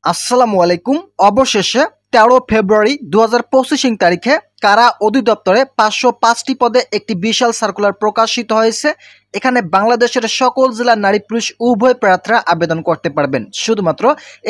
আসসালামু আলাইকুম। অবশেষে ১৩ ফেব্রুয়ারি ২০২৫ তারিখে কারা অধিদপ্তরে ৫০৫টি পদে একটি বিশাল সার্কুলার প্রকাশিত হয়েছে। এখানে বাংলাদেশের সকল জেলার নারী পুরুষ উভয় প্রার্থীরা আবেদন করতে পারবেন। শুধুমাত্র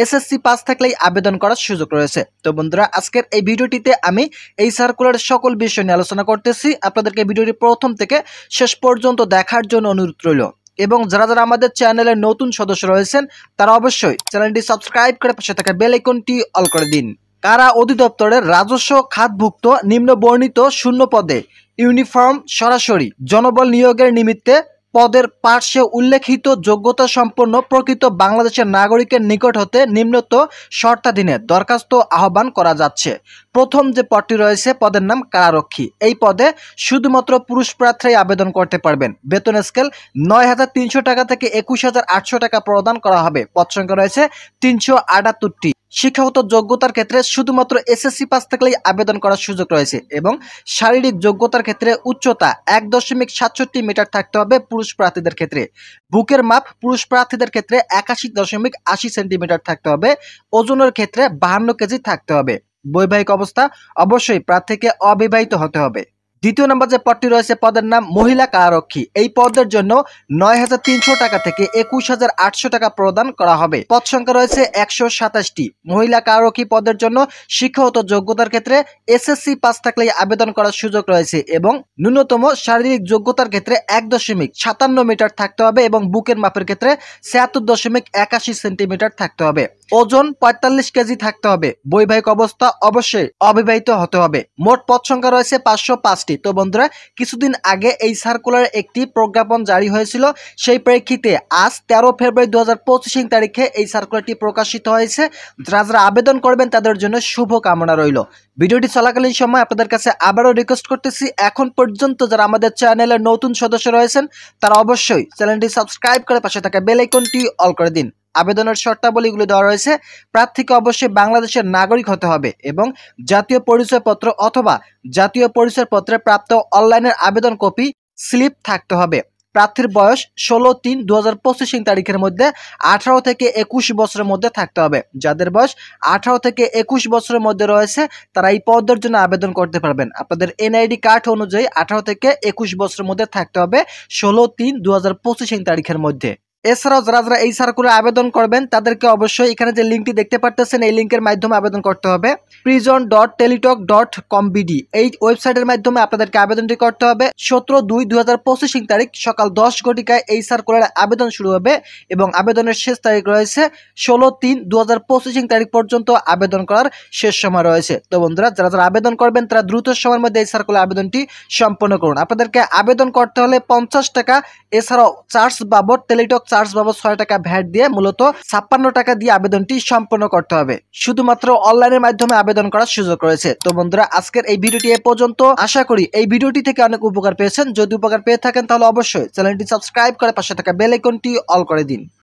এসএসসি পাস থাকলেই আবেদন করার সুযোগ রয়েছে। তো বন্ধুরা, আজকের এই ভিডিওটিতে আমি এই সার্কুলারের সকল বিষয় নিয়ে আলোচনা করতেছি। আপনাদেরকে ভিডিওটি প্রথম থেকে শেষ পর্যন্ত দেখার জন্য অনুরোধ রইল। এবং যারা যারা আমাদের চ্যানেলের নতুন সদস্য রয়েছেন তারা অবশ্যই চ্যানেলটি সাবস্ক্রাইব করে পাশে থাকা বেল আইকনটি অল করে দিন। কারা অধিদপ্তরের রাজস্ব খাতভুক্ত নিম্ন বর্ণিত শূন্য পদে ইউনিফর্ম সরাসরি জনবল নিয়োগের নিমিত্তে পদের পার্শ্বে উল্লেখিত যোগ্যতা সম্পন্ন প্রকৃত বাংলাদেশের নাগরিকের নিকট হতে নিম্নত শর্তাধীনে দরখাস্ত আহ্বান করা যাচ্ছে। প্রথম যে পদটি রয়েছে পদের নাম কারারক্ষী। এই পদে শুধুমাত্র পুরুষ প্রার্থীরাই আবেদন করতে পারবেন। বেতন স্কেল ৯,৩০০ টাকা থেকে ২১,৮০০ টাকা প্রদান করা হবে। পদ সংখ্যা রয়েছে ৩৭৮টি। শিক্ষাগত যোগ্যতার ক্ষেত্রে শুধুমাত্র এসএসসি পাস থাকলেই আবেদন করার সুযোগ রয়েছে এবং শারীরিক যোগ্যতার ক্ষেত্রে উচ্চতা ১.৬৭ মিটার থাকতে হবে পুরুষ প্রার্থীদের ক্ষেত্রে। বুকের মাপ পুরুষ প্রার্থীদের ক্ষেত্রে ৮১.৮০ সেন্টিমিটার থাকতে হবে। ওজনের ক্ষেত্রে ৫২ কেজি থাকতে হবে। বৈবাহিক অবস্থা অবশ্যই প্রার্থীকে অবিবাহিত হতে হবে। দ্বিতীয় নম্বর যে পদটি রয়েছে পদের নাম মহিলা কারারক্ষী। এই পদের জন্য ৯,৩০০ টাকা থেকে ২১,৮০০ টাকা প্রদান করা হবে। পদ সংখ্যা রয়েছে ১২৭টি। মহিলা কারারক্ষী পদের জন্য শিক্ষাগত যোগ্যতার ক্ষেত্রে এসএসসি পাস থাকলেই আবেদন করার সুযোগ রয়েছে এবং ন্যূনতম শারীরিক যোগ্যতার ক্ষেত্রে ১.৫৭ মিটার থাকতে হবে এবং বুকের মাপের ক্ষেত্রে ৭৬.৮১ সেন্টিমিটার থাকতে হবে। ওজন ৪৫ কেজি থাকতে হবে। বৈবাহিক অবস্থা অবশ্যই অবিবাহিত হতে হবে। মোট পদ সংখ্যা রয়েছে ৫০৫টি। তো বন্ধুরা, কিছুদিন আগে এই সার্কুলার একটি প্রজ্ঞাপন জারি হয়েছিল। সেই প্রেক্ষিতে আজ ১৩ ফেব্রুয়ারি ২০২৫ তারিখে এই সার্কুলারটি প্রকাশিত হয়েছে। যারা যারা আবেদন করবেন তাদের জন্য শুভ কামনা রইল। ভিডিওটি চলাকালীন সময় আপনাদের কাছে আবারও রিকোয়েস্ট করতেছি, এখন পর্যন্ত যারা আমাদের চ্যানেলের নতুন সদস্য রয়েছেন তারা অবশ্যই চ্যানেলটি সাবস্ক্রাইব করে পাশে থাকা বেল আইকনটি অল করে দিন। আবেদনের শর্তাবলীগুলো দেওয়া রয়েছে। প্রার্থীকে অবশ্যই বাংলাদেশের নাগরিক হতে হবে এবং জাতীয় পরিচয়পত্র অথবা জাতীয় পরিচয়পত্রে প্রাপ্ত অনলাইনের আবেদন কপি স্লিপ থাকতে হবে। প্রার্থীর বয়স ১৬/৩/২০২৫ তারিখের মধ্যে ১৮ থেকে ২১ বছরের মধ্যে থাকতে হবে। যাদের বয়স ১৮ থেকে ২১ বছরের মধ্যে রয়েছে তারা এই পদের জন্য আবেদন করতে পারবেন। আপনাদের এনআইডি কার্ড অনুযায়ী ১৮ থেকে ২১ বছরের মধ্যে থাকতে হবে ১৬/৩/২০২৫ তারিখের মধ্যে। এছাড়াও যারা যারা এই সার্কুলারে আবেদন করবেন তাদেরকে অবশ্যই এখানে যে লিঙ্কটি দেখতে পারতেছেন এই লিঙ্কের মাধ্যমে আবেদন করতে হবে। prison.teletalk.com.bd এই ওয়েবসাইটের মাধ্যমে আপনাদেরকে আবেদনটি করতে হবে। ১৭/২/২০২৫ তারিখ সকাল ১০ ঘটিকায় এই সার্কুলারে আবেদন শুরু হবে এবং আবেদনের শেষ তারিখ রয়েছে ১৬/৩/২০২৫ তারিখ পর্যন্ত আবেদন করার শেষ সময় রয়েছে। তো বন্ধুরা, যারা যারা আবেদন করবেন তারা দ্রুত সময়ের মধ্যে এই সার্কুলার আবেদনটি সম্পন্ন করুন। আপনাদেরকে আবেদন করতে হলে ৫০ টাকা, এছাড়াও চার্জ বাবদ টেলিটক চার্জ বাবদ ৬ টাকা ভ্যাট দিয়ে মূলত ৫৬ টাকা দিয়ে আবেদনটি সম্পন্ন করতে হবে। শুধুমাত্র অনলাইনের মাধ্যমে আবেদন করার সুযোগ রয়েছে। তো বন্ধুরা, আজকের এই ভিডিওটি এ পর্যন্ত। আশা করি এই ভিডিওটি থেকে অনেক উপকার পেয়েছেন। যদি উপকার পেয়ে থাকেন তাহলে অবশ্যই চ্যানেলটি সাবস্ক্রাইব করে পাশে থাকা বেল আইকনটি অল করে দিন।